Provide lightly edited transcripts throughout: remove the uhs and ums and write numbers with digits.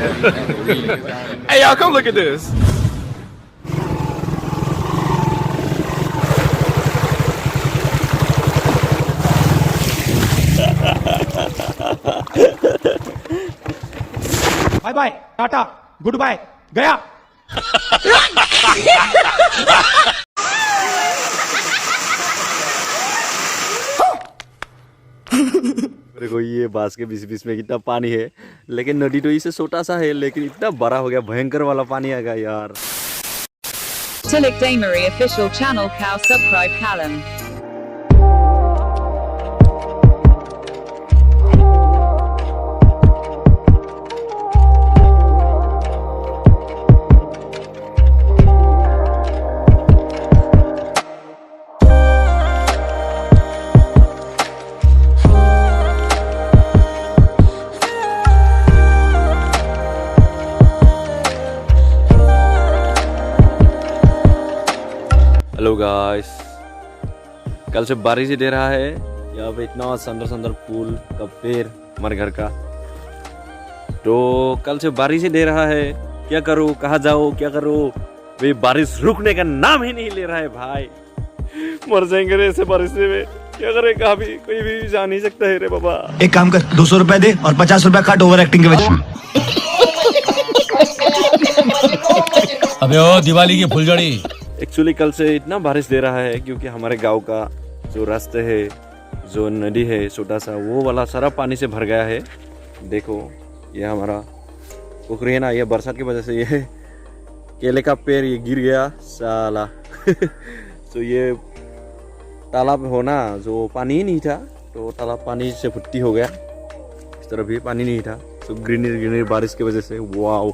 Hey y'all, come look at this. Bye bye tata goodbye गया। देखो ये बांस के बीच बीच में कितना पानी है, लेकिन नदी तो इससे छोटा सा है, लेकिन इतना बड़ा हो गया, भयंकर वाला पानी आ गया यार। Tilak Damery official channel cow subscribe Callum. Hello guys, कल से बारिश ही दे रहा है। यहाँ पे इतना सुंदर सुंदर फूल का पेड़ हमारे घर का, तो कल से बारिश ही दे रहा है। क्या करूँ, कहाँ जाऊँ, क्या करूँ, वे बारिश रुकने का नाम ही नहीं ले रहा है भाई। मर जाएंगे रे ऐसे बारिश में, क्या करे, कहाँ भी कोई भी जा नहीं सकता है रे बाबा। एक काम कर, 200 रुपए दे और 50 रुपए काट ओवर एक्टिंग के वजह। अबे ओ दिवाली की फुलझड़ी। एक्चुअली कल से इतना बारिश दे रहा है क्योंकि हमारे गांव का जो रास्ते है, जो नदी है छोटा सा, वो वाला सारा पानी से भर गया है। देखो ये हमारा पोखरी है ना, ये बरसात की वजह से ये केले का पेड़ ये गिर गया साला। तो ये तालाब हो ना, जो पानी ही नहीं था, तो तालाब पानी से भर्ती हो गया। इस तरफ भी पानी नहीं था, तो ग्रीनरी ग्रीनरी बारिश की वजह से। वाओ,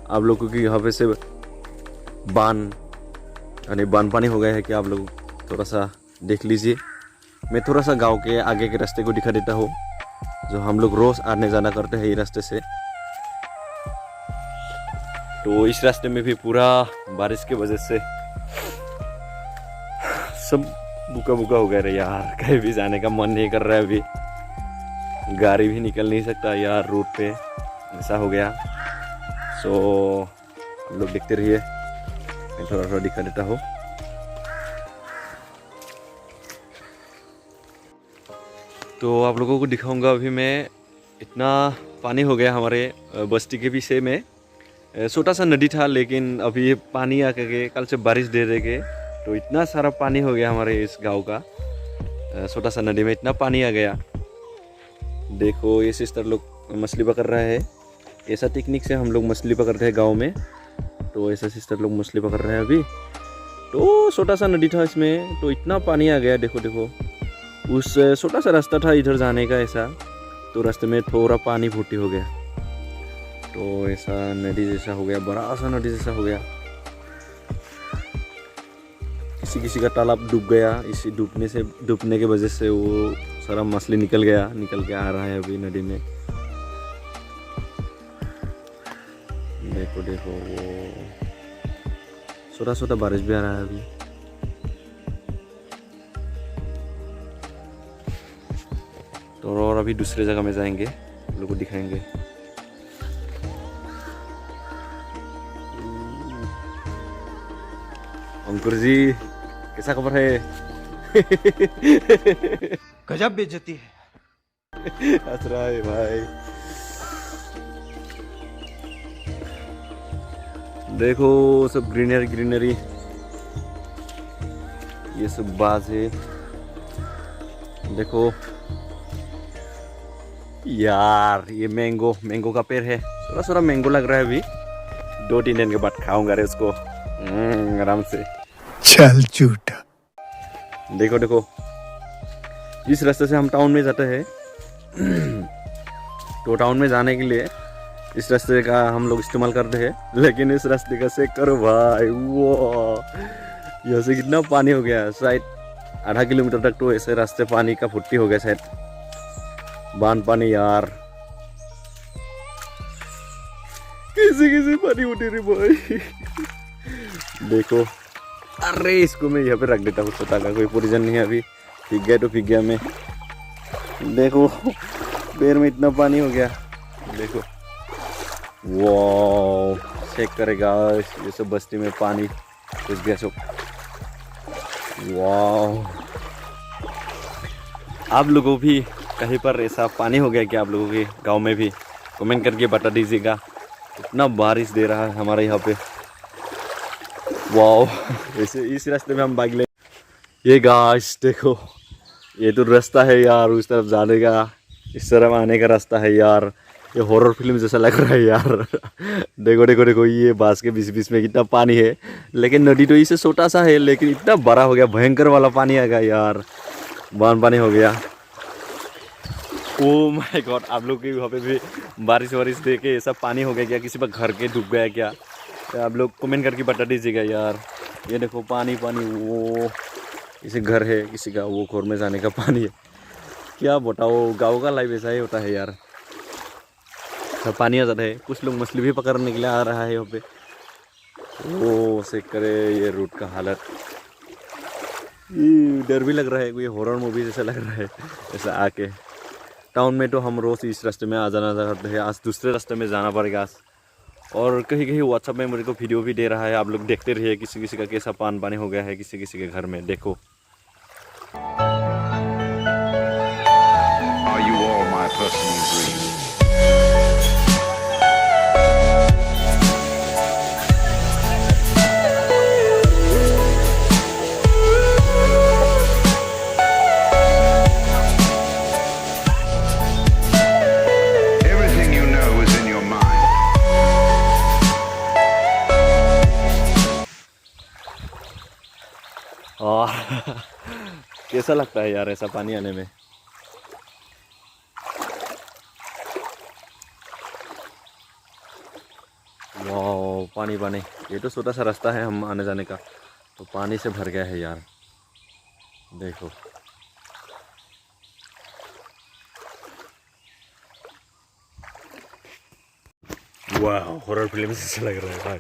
आप लोगों की यहाँ पे से बान पानी हो गया है कि आप लोग थोड़ा सा देख लीजिए। मैं थोड़ा सा गांव के आगे के रास्ते को दिखा देता हूँ, जो हम लोग रोज आने जाना करते हैं ये रास्ते से। तो इस रास्ते में भी पूरा बारिश की वजह से सब बुका बुका हो गया रे यार। कहीं भी जाने का मन नहीं कर रहा है, अभी गाड़ी भी निकल नहीं सकता यार, रोड पे ऐसा हो गया। सो हम लोग देखते रहिए, मैं थोड़ा थोड़ा दिखा देता हूँ। तो आप लोगों को दिखाऊंगा अभी मैं। इतना पानी हो गया हमारे बस्ती के पीछे में, छोटा सा नदी था, लेकिन अभी पानी आ के कल से बारिश दे देके तो इतना सारा पानी हो गया हमारे इस गांव का छोटा सा नदी में, इतना पानी आ गया। देखो ये सिस्टर लोग मछली पकड़ रहा है। ऐसा टेक्निक से हम लोग मछली पकड़ते हैं गाँव में। तो ऐसा सिस्टर लोग मछली पकड़ रहे हैं अभी। तो छोटा सा नदी था इसमें, तो इतना पानी आ गया। देखो देखो, उस छोटा सा रास्ता था इधर जाने का ऐसा, तो रास्ते में थोड़ा पानी भर्ती हो गया, तो ऐसा नदी जैसा हो गया, बड़ा सा नदी जैसा हो गया। किसी किसी का तालाब डूब गया। इसी डूबने के वजह से वो सारा मछली निकल के आ रहा है अभी नदी में। देखो देखो, वो छोटा छोटा बारिश भी आ रहा है अभी। तो और अभी दूसरे जगह में जाएंगे, हम लोग को दिखाएंगे। अंकुर जी, कैसा खबर है? गजब बेइज्जती है। हंस रहा है भाई। देखो सब ग्रीनरी ग्रीनरी, ये सब बाज है। देखो यार, ये मैंगो का पेड़ है। थोड़ा थोड़ा मैंगो लग रहा है अभी। 2-3 दिन के बाद खाऊंगा रे उसको आराम से। चल झूठा। देखो देखो, इस रास्ते से हम टाउन में जाते हैं। तो टाउन में जाने के लिए इस रास्ते का हम लोग इस्तेमाल करते हैं, लेकिन इस रास्ते का चेक करो भाई। वो यहाँ से कितना पानी हो गया, शायद आधा किलोमीटर तक तो ऐसे रास्ते पानी का भर्ती हो गया शायद, बान पानी यार। किसी पानी उठी रे भाई। देखो, अरे इसको मैं यहाँ पे रख देता हूँ, छोटा का कोई पोजीशन नहीं है अभी। फिक गया तो फिक गया मैं। देखो पैर में इतना पानी हो गया। देखो वाओ चेक करेगा ये सब बस्ती में पानी घुस गया सब। वाओ आप लोगों भी कहीं पर ऐसा पानी हो गया क्या आप लोगों के गांव में भी? कमेंट करके बता दीजिएगा। इतना बारिश दे रहा है हमारे यहाँ पे। वाओ ऐसे इस रास्ते में हम बाइक ले। ये गाइस देखो ये तो रास्ता है यार उस तरफ जाने का, इस तरफ आने का रास्ता है यार। ये हॉरर फिल्म जैसा लग रहा है यार। देखो देखो देखो ये बांस के बीच बीच में कितना पानी है, लेकिन नदी तो इससे छोटा सा है लेकिन इतना बड़ा हो गया, भयंकर वाला पानी आ गया यार, बान पानी हो गया। ओ माय गॉड आप लोग के वहाँ पे भी बारिश वारिश दे के ऐसा पानी हो गया क्या? किसी पर घर के डूब गया क्या? आप लोग कमेंट करके बता दीजिएगा यार। ये देखो पानी पानी, वो किसी घर है किसी का, वो घर में जाने का पानी है। क्या बताओ गाँव का लाइफ ऐसा ही होता है यार, सब पानी आ जाता है। कुछ लोग मछली भी पकड़ने के लिए आ रहा है यहाँ पे। ओ चेक करे ये रूट का हालत, डर भी लग रहा है, कोई हॉरर मूवी जैसा लग रहा है ऐसा आके। टाउन में तो हम रोज़ इस रास्ते में आ जाना करते हैं, आज दूसरे रास्ते में जाना पड़ेगा आज। और कहीं कहीं व्हाट्सएप में मेरे को वीडियो भी दे रहा है, आप लोग देखते रहिए किसी किसी का कैसा पानी हो गया है किसी किसी के घर में। देखो Are you all my personal dreams? Everything you know is in your mind. कैसा लगता है यार ऐसा पानी आने में? वाह पानी पानी, ये तो छोटा सा रास्ता है हम आने जाने का, तो पानी से भर गया है यार। देखो वाह हॉरर फिल्म जैसा लग रहा है भाई।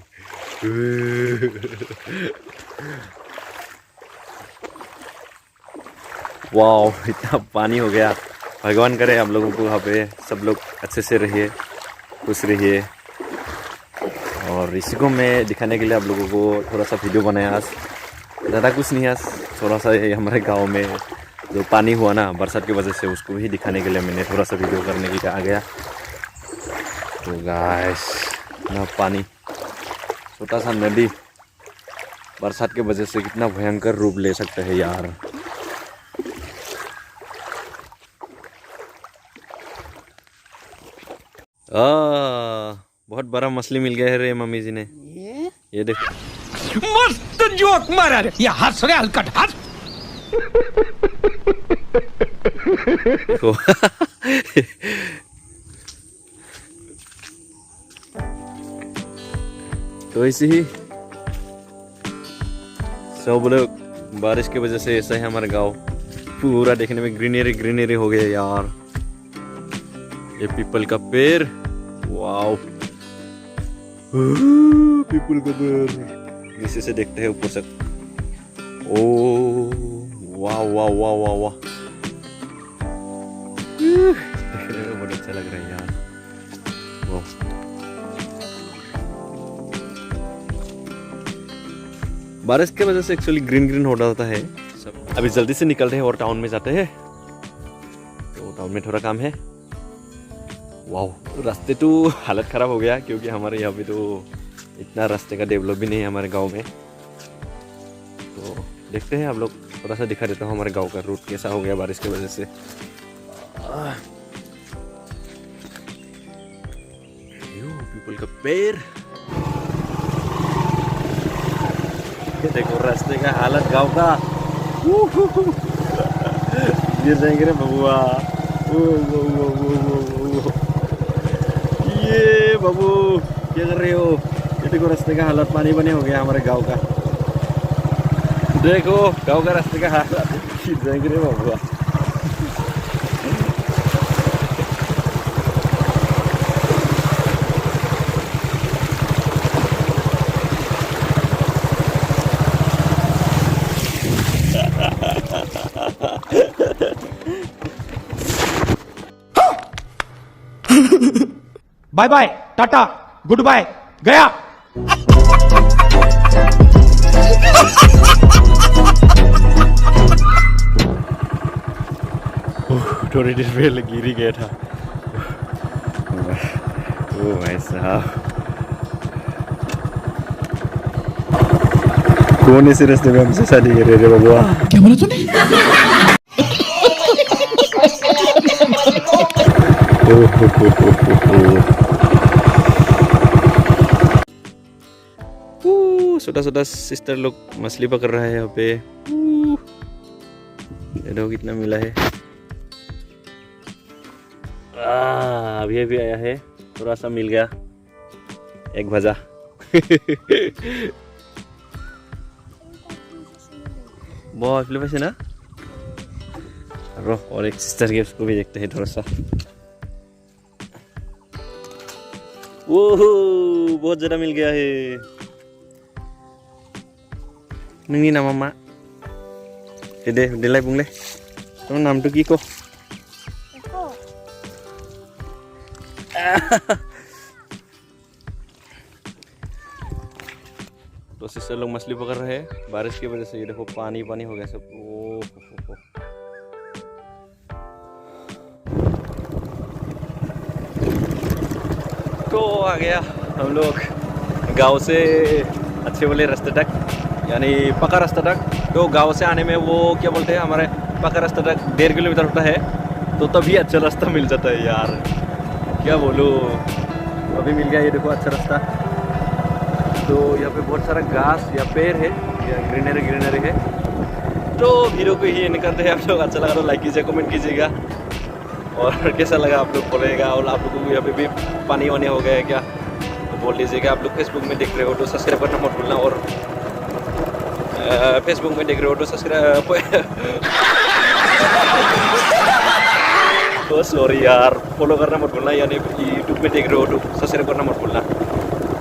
वाह इतना पानी हो गया, भगवान करे आप लोगों को यहाँ पे सब लोग अच्छे से रहिए, खुश रहिए। और इसी को मैं दिखाने के लिए आप लोगों को थोड़ा सा वीडियो बनाया आज, ज़्यादा कुछ नहीं आज, थोड़ा सा हमारे गांव में जो पानी हुआ ना बरसात की वजह से, उसको भी दिखाने के लिए मैंने थोड़ा सा वीडियो करने के लिए आ गया। तो गाइस ना पानी, छोटा सा नदी बरसात की वजह से कितना भयंकर रूप ले सकते हैं यार। बहुत बड़ा मछली मिल गया है रे मम्मी जी ने। ये देखो मस्त जोक मारा रे, ये हंस रे हलकट हंस। देखो तो ऐसे ही सब लोग बारिश की वजह से ऐसा है हमारा गांव, पूरा देखने में ग्रीनरी ग्रीनरी हो गया यार। ये पीपल का पेड़, वाओ पीपल का पेड़ नीचे से देखते हैं ऊपर से। ओ वाह वाह वाह वाह वाह, देखने में बहुत अच्छा लग रहा है यार। वाह बारिश की वजह से एक्चुअली ग्रीन ग्रीन हो जाता है सब। अभी जल्दी से निकल रहे हैं और टाउन में जाते हैं, तो टाउन में थोड़ा काम है। वाह रास्ते तो हालत ख़राब हो गया, क्योंकि हमारे यहाँ पे तो इतना रास्ते का डेवलप भी नहीं है हमारे गांव में। तो देखते हैं आप लोग, थोड़ा सा दिखा देता हूँ हमारे गांव का रूट कैसा हो गया बारिश की वजह से। पीपल का पेड़, देखो रास्ते का हालत गांव का। गिर जाएंगे रे बबुआ। ये बाबू क्या कर रहे हो? ये देखो रास्ते का हालत पानी बने हो गया हमारे गांव का। देखो गांव का रास्ते का हालत, गिर जाएंगे रे बबुआ। Bye bye tata goodbye, गया। थोड़ी देर पहले गिर ही गया था। ओ भाई साहब, कौन इस रास्ते में हमसे शादी कर रहे थे बाबा? क्या बोला तूने? छोटा-छोटा सिस्टर लोग मछली पकड़ रहा है यहाँ पे। देखो कितना मिला है। अभी अभी आया है, थोड़ा सा मिल गया, एक भजा। बहुत फ्लेवर है ना। और एक सिस्टर के उसको भी देखते हैं थोड़ा सा। ओहो, बहुत ज़्यादा मिल गया है। नोंनि नामा मा? दे देलाय बुंलाय, नों नामটো की को? तो सिस्टर लोग मछली पकड़ रहे हैं। बारिश की वजह से ये देखो पानी पानी हो गया सब। ओ तो आ गया हम लोग गांव से अच्छे वाले रास्ते तक, यानी पक्का रास्ता तक। तो गांव से आने में वो क्या बोलते हैं, हमारे पक्का रास्ता तक 1.5 किलोमीटर होता है, तो तभी अच्छा रास्ता मिल जाता है यार, क्या बोलूँ। अभी मिल गया ये देखो अच्छा रास्ता। तो यहाँ पे बहुत सारा घास या पेड़ है, या ग्रीनरी है। तो वीडियो को ही निकालते हैं आप लोग। अच्छा लगा तो लाइक कीजिए, कमेंट कीजिएगा, और कैसा लगा आप लोग बोलेगा। और आप लोगों को यहाँ पे भी पानी वानी हो गया है क्या तो बोल दीजिएगा। आप लोग फेसबुक में देख रहे हो तो सब्सक्राइब करना मत भूलना, और फेसबुक में देख रहे हो तो सब्सक्राइब तो सॉरी यार, फॉलो करना मत भूलना, यानी यूट्यूब में देख रहे हो तो सब्सक्राइब करना मत भूलना,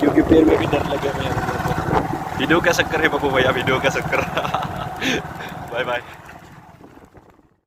क्योंकि पैर में भी डर लगे मैं। वीडियो का चक्कर है बाबू भैया, वीडियो का चक्कर। Bye bye.